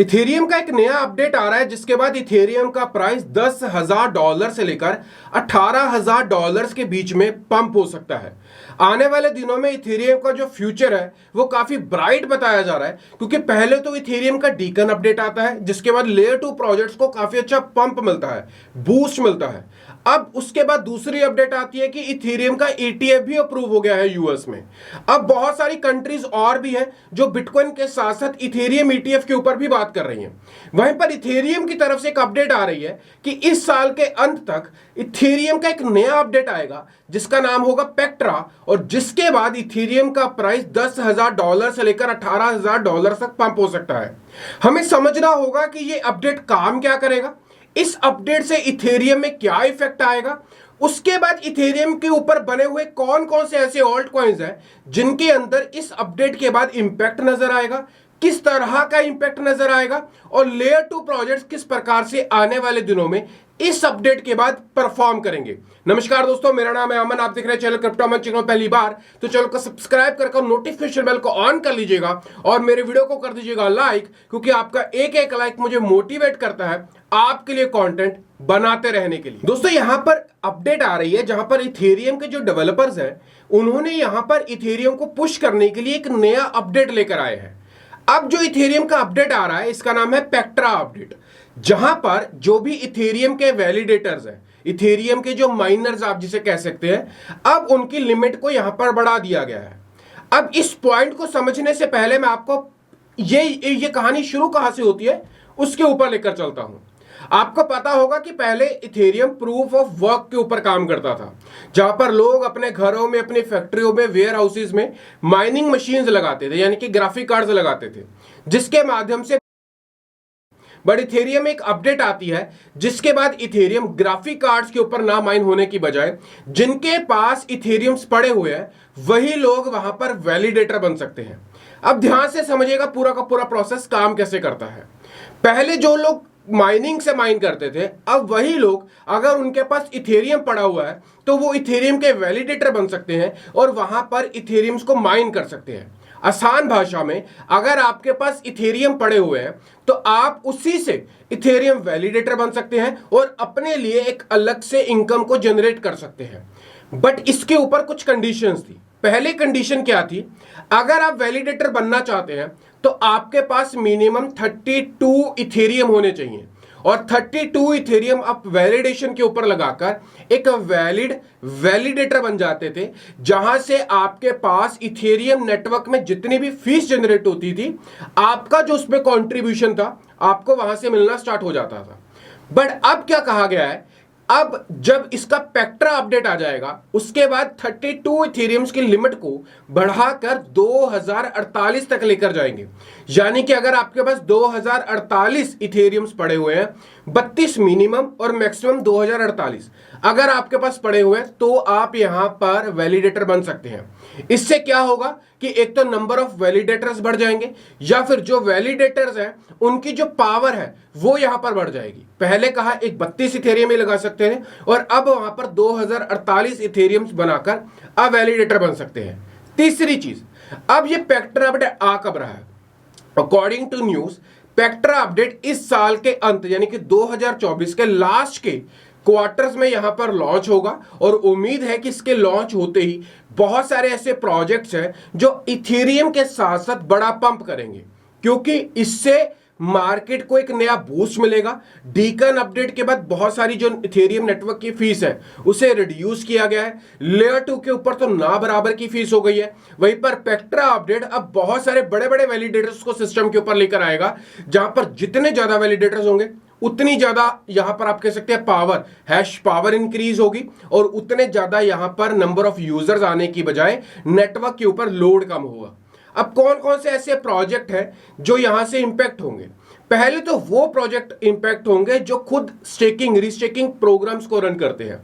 Ethereum का एक नया अपडेट आ रहा है जिसके बाद इथेरियम का प्राइस $10,000 से लेकर $18,000 के बीच में पंप हो सकता है। आने वाले दिनों में इथेरियम का जो फ्यूचर है वो काफी ब्राइट बताया जा रहा है, क्योंकि पहले तो इथेरियम का डीकन अपडेट आता है जिसके बाद लेयर 2 प्रोजेक्ट्स को काफी अच्छा पंप मिलता है, बूस्ट मिलता है। अब उसके बाद दूसरी अपडेट आती है कि इथेरियम का ETF भी अप्रूव हो गया है यूएस में। अब बहुत सारी कंट्रीज और भी हैं जो बिटकॉइन के साथ साथ इथेरियम ETF के ऊपर भी बात कर रही हैं। वहीं पर इथेरियम की तरफ से एक अपडेट आ रही है कि इस साल के अंत तक इथेरियम का एक नया अपडेट आएगा जिसका नाम होगा पेक्ट्रा, और जिसके बाद इथेरियम का प्राइस $10,000 से लेकर $18,000 तक पंप हो सकता है। हमें समझना होगा कि ये अपडेट काम क्या करेगा, इस अपडेट से इथेरियम में क्या इफेक्ट आएगा, उसके बाद इथेरियम के ऊपर बने हुए कौन कौन से ऐसे ऑल्ट कॉइन्स हैं जिनके अंदर इस अपडेट के बाद इंपैक्ट नजर आएगा, किस तरह का इंपैक्ट नजर आएगा, और लेयर 2 प्रोजेक्ट्स किस प्रकार से आने वाले दिनों में इस अपडेट के बाद परफॉर्म करेंगे। नमस्कार दोस्तों, मेरा नाम है अमन, आप देख रहे हैं चैनल क्रिप्टो अमन। चैनल पहली बार तो चैनल को सब्सक्राइब कर नोटिफिकेशन बेल को ऑन कर लीजिएगा और मेरे वीडियो को कर दीजिएगा लाइक, क्योंकि आपका एक एक लाइक मुझे मोटिवेट करता है आपके लिए कंटेंट बनाते रहने के लिए। दोस्तों, यहां पर अपडेट आ रही है जहां पर इथेरियम के जो डेवलपर्स हैं उन्होंने यहां पर इथेरियम को पुश करने के लिए एक नया अपडेट लेकर आए हैं। अब जो इथेरियम का अपडेट आ रहा है इसका नाम है पेक्ट्रा अपडेट, जहां पर जो भी इथेरियम के वैलिडेटर्स हैं, इथेरियम के जो माइनर्स आप जिसे कह सकते हैं, अब उनकी लिमिट को यहां पर बढ़ा दिया गया है। अब इस पॉइंट को समझने से पहले मैं आपको ये कहानी शुरू कहां से होती है उसके ऊपर लेकर चलता हूं। आपको पता होगा कि पहले इथेरियम प्रूफ ऑफ वर्क के ऊपर काम करता था, जहां पर लोग अपने घरों में, अपनी फैक्ट्रियों में, वेयर हाउसेज में माइनिंग मशीन्स लगाते थे, यानी कि ग्राफिक कार्ड्स लगाते थे, जिसके माध्यम से बट इथेरियम एक अपडेट आती है जिसके बाद इथेरियम ग्राफिक कार्ड्स के ऊपर ना माइन होने की बजाय जिनके पास इथेरियम्स पड़े हुए हैं वही लोग वहां पर वैलिडेटर बन सकते हैं। अब ध्यान से समझिएगा पूरा का पूरा प्रोसेस काम कैसे करता है। पहले जो लोग माइनिंग से माइन करते थे, अब वही लोग अगर उनके पास इथेरियम पड़ा हुआ है तो वो इथेरियम के वैलिडेटर बन सकते हैं और वहां पर इथेरियम्स को माइन कर सकते हैं। आसान भाषा में, अगर आपके पास इथेरियम पड़े हुए हैं तो आप उसी से इथेरियम वैलिडेटर बन सकते हैं और अपने लिए एक अलग से इनकम को जनरेट कर सकते हैं। बट इसके ऊपर कुछ कंडीशंस थी। पहले कंडीशन क्या थी, अगर आप वैलिडेटर बनना चाहते हैं तो आपके पास मिनिमम 32 इथेरियम होने चाहिए, और 32 इथेरियम आप वैलिडेशन के ऊपर लगाकर एक वैलिड वैलिडेटर बन जाते थे, जहां से आपके पास इथेरियम नेटवर्क में जितनी भी फीस जनरेट होती थी, आपका जो उसमें कंट्रीब्यूशन था आपको वहां से मिलना स्टार्ट हो जाता था। बट अब क्या कहा गया है, अब जब इसका पेक्ट्रा अपडेट आ जाएगा उसके बाद 32 इथेरियम्स की लिमिट को बढ़ाकर 2048 तक लेकर जाएंगे। यानी कि अगर आपके पास 2048 इथेरियम्स पड़े हुए हैं, 32 मिनिमम और मैक्सिमम 2048 अगर आपके पास पड़े हुए हैं तो आप यहां पर वैलिडेटर बन सकते हैं। इससे क्या होगा कि एक तो नंबर ऑफ वैलिडेटर्स बढ़ जाएंगे, या फिर जो वैलिडेटर्स हैं उनकी जो पावर है वो यहां पर बढ़ जाएगी। पहले कहा एक 32 इथेरियम ही लगा सकते थे और अब वहां पर 2048 इथेरियम्स बनाकर अब वैलिडेटर बन सकते हैं। तीसरी चीज, अब ये पेक्ट्रा अपडेट आ कब रहा है? अकॉर्डिंग टू न्यूज, पेक्ट्रा अपडेट इस साल के अंत यानी कि 2024 के लास्ट के क्वार्टर्स में यहां पर लॉन्च होगा, और उम्मीद है कि इसके लॉन्च होते ही बहुत सारे ऐसे प्रोजेक्ट्स हैं जो इथेरियम के साथ साथ बड़ा पंप करेंगे, क्योंकि इससे मार्केट को एक नया बूस्ट मिलेगा। डीकन अपडेट के बाद बहुत सारी जो इथेरियम नेटवर्क की फीस है उसे रिड्यूस किया गया है, लेयर 2 के ऊपर तो ना बराबर की फीस हो गई है। वहीं पर पेक्ट्रा अपडेट अब बहुत सारे बड़े बड़े वैलिडेटर्स को सिस्टम के ऊपर लेकर आएगा, जहां पर जितने ज्यादा वैलिडेटर्स होंगे उतनी ज्यादा यहां पर आप कह सकते हैं पावर, हैश पावर इंक्रीज होगी, और उतने ज्यादा यहां पर नंबर ऑफ यूजर्स आने की बजाय नेटवर्क के ऊपर लोड कम होगा। अब कौन कौन से ऐसे प्रोजेक्ट हैं जो यहां से इंपैक्ट होंगे? पहले तो वो प्रोजेक्ट इंपैक्ट होंगे जो खुद स्टेकिंग रीस्टेकिंग प्रोग्राम्स को रन करते हैं।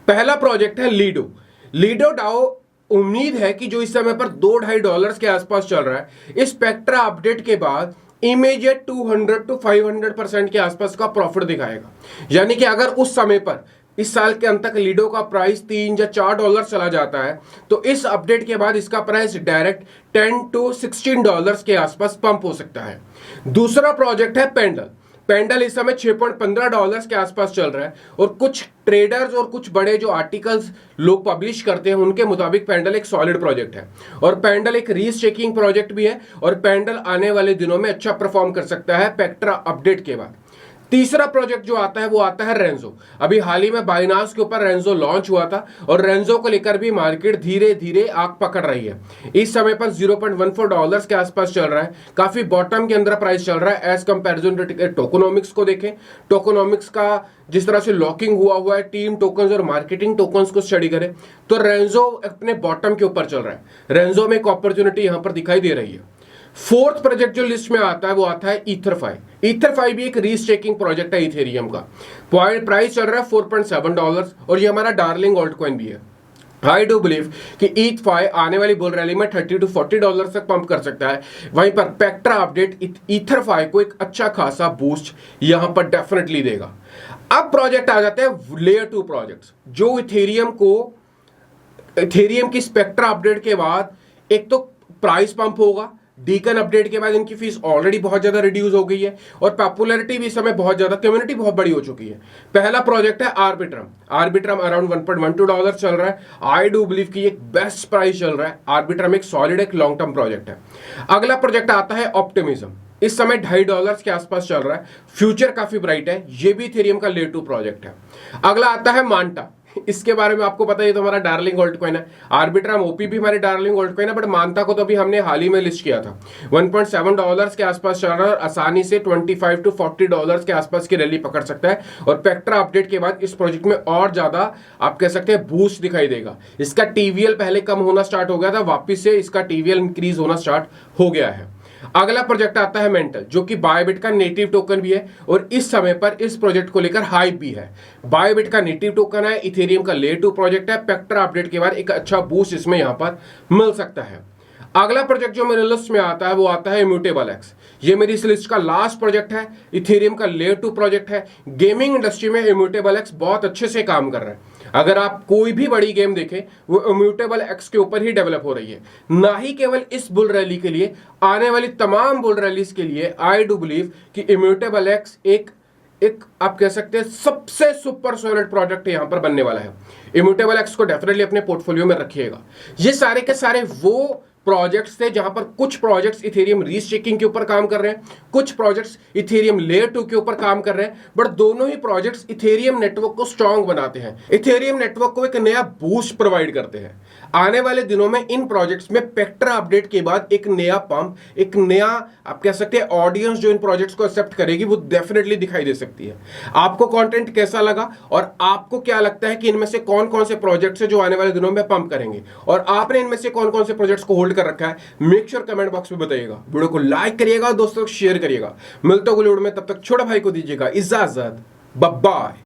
पहला प्रोजेक्ट है लीडो। लीडो डाओ उम्मीद है कि जो इस समय पर $2-2.5 के आसपास चल रहा है, इस पेक्ट्रा अपडेट के बाद इमीडिएट 200 to 500% के आसपास का प्रॉफिट दिखाएगा। यानी कि अगर उस समय पर इस साल के अंत तक लीडो का प्राइस $3 या $4 चला जाता है, तो इस अपडेट के बाद इसका प्राइस डायरेक्ट $10 to $16 के आसपास पंप हो सकता है। दूसरा प्रोजेक्ट है पेंडल। पेंडल इस समय $6.15 के आसपास चल रहा है और कुछ ट्रेडर्स और कुछ बड़े जो आर्टिकल्स लोग पब्लिश करते हैं उनके मुताबिक पेंडल एक सॉलिड प्रोजेक्ट है और पेंडल एक रीस्टेकिंग प्रोजेक्ट भी है और पेंडल आने वाले दिनों में अच्छा परफॉर्म कर सकता है पेक्ट्रा अपडेट के बाद। तीसरा प्रोजेक्ट जो आता है वो आता है रेंजो। अभी हाल ही में बाइनांस के ऊपर रेंजो लॉन्च हुआ था और रेंजो को लेकर भी मार्केट धीरे धीरे आग पकड़ रही है। इस समय पर $0.14 के आसपास चल रहा है, काफी बॉटम के अंदर प्राइस चल रहा है एज कंपैरिजन टू टोकोनॉमिक्स को देखें। टोकोनॉमिक्स का जिस तरह से लॉकिंग हुआ है, टीम टोकन्स और मार्केटिंग टोकन्स को स्टडी करें तो रेंजो अपने बॉटम के ऊपर चल रहा है। रेंजो में एक अपॉर्चुनिटी यहां पर दिखाई दे रही है। फोर्थ प्रोजेक्ट जो लिस्ट में आता है वो आता है ईथरफाई। ईथरफाई भी एक रीस्टेकिंग प्रोजेक्ट है इथेरियम का। प्राइस चल रहा है $4.7 और ये हमारा डार्लिंग ऑल्ट कॉइन भी है। आई डू बिलीव कि ईथफाई आने वाली बुल रैली में $30 to $40 तक पंप कर सकता है। वहीं पर पेक्ट्रा अपडेट ईथरफाई को एक अच्छा खासा बूस्ट यहां पर डेफिनेटली देगा। अब प्रोजेक्ट आ जाते हैं लेयर 2 प्रोजेक्ट्स जो इथेरियम की स्पेक्ट्रा अपडेट के बाद एक तो प्राइस पंप होगा, डीकन अपडेट के बाद इनकी फीस ऑलरेडी बहुत ज्यादा रिड्यूस हो गई है और पॉपुलैरिटी भी इस समय बहुत ज्यादा, कम्युनिटी बहुत बड़ी हो चुकी है। पहला प्रोजेक्ट है आर्बिट्रम। आर्बिट्रम अराउंड $1.12 चल रहा है। आई डू बिलीव कि एक बेस्ट प्राइस चल रहा है। आर्बिट्रम एक सॉलिड एक लॉन्ग टर्म प्रोजेक्ट है। अगला प्रोजेक्ट आता है ऑप्टिमिज्म। इस समय $2.5 के आसपास चल रहा है। फ्यूचर काफी ब्राइट है। ये भी इथेरियम का लेयर 2 प्रोजेक्ट है। अगला आता है मांटा। इसके बारे में आपको पता है, ये तो हमारा डार्लिंग ऑल्ट कॉइन है। आर्बिट्रम ओपी भी हमारे डार्लिंग ऑल्ट कॉइन है, बट मानता को तो अभी हमने हाल ही में लिस्ट किया था। $1.7 के आसपास चल रहा है और आसानी से $25 to $40 के आसपास की रैली पकड़ सकता है और पेक्ट्रा अपडेट के बाद इस प्रोजेक्ट में और ज्यादा आप कह सकते हैं बूस्ट दिखाई देगा। इसका टीवीएल पहले कम होना स्टार्ट हो गया था, वापिस से इसका टीवीएल इंक्रीज होना स्टार्ट हो गया है। अगला प्रोजेक्ट आता है मेंटल जो कि बायोबिट का नेटिव टोकन भी है और इस समय पर इस प्रोजेक्ट को लेकर हाइप भी है। बायोबिट का नेटिव टोकन है, इथेरियम का लेयर 2 प्रोजेक्ट है। पेक्ट्रा अपडेट के बाद एक अच्छा बूस्ट इसमें यहां पर मिल सकता है। अगला प्रोजेक्ट जो मेरे लिस्ट में आता है वो आता है इम्यूटेबल एक्स। ये मेरी इस लिस्ट का लास्ट प्रोजेक्ट है। इथेरियम का लेयर 2 प्रोजेक्ट है। गेमिंग इंडस्ट्री में इम्यूटेबल एक्स बहुत अच्छे से काम कर रहा है। अगर आप कोई भी बड़ी गेम देखें वो इम्यूटेबल एक्स के ऊपर ही डेवलप हो रही है, ना ही केवल इस बुल रैली के लिए, आने वाली तमाम बुल रैलीज के लिए। आई डू बिलीव कि इम्यूटेबल एक्स एक आप कह सकते हैं सबसे सुपर सॉलिड प्रोजेक्ट यहां पर बनने वाला है। इम्यूटेबल एक्स को डेफिनेटली अपने पोर्टफोलियो में रखिएगा। ये सारे के सारे वो प्रोजेक्ट्स थे जहां पर कुछ प्रोजेक्ट्स इथेरियम रीस्टेकिंग के ऊपर काम कर रहे हैं, कुछ प्रोजेक्ट्स इथेरियम लेयर 2 के ऊपर काम कर रहे हैं, बट दोनों ही प्रोजेक्ट्स इथेरियम नेटवर्क को स्ट्रांग बनाते हैं, इथेरियम नेटवर्क को एक नया बूस्ट प्रोवाइड करते हैं। आने वाले दिनों में इन प्रोजेक्ट्स में पेक्ट्रा अपडेट के बाद एक नया पंप, एक नया आप कह सकते हैं ऑडियंस जो इन प्रोजेक्ट्स को एक्सेप्ट करेगी वो डेफिनेटली दिखाई दे सकती है। आपको कंटेंट कैसा लगा और आपको क्या लगता है कि इनमें से कौन कौन से प्रोजेक्ट्स है जो आने वाले दिनों में पंप करेंगे और आपने इनमें से कौन कौन से प्रोजेक्ट्स को होल्ड कर रखा है, मेक श्योर कमेंट बॉक्स में बताइएगा। वीडियो को लाइक करिएगा, दोस्तों को शेयर करिएगा। मिलता हूं अगले वीडियो में, तब तक छोटा भाई को दीजिएगा इजाजत। Bye bye.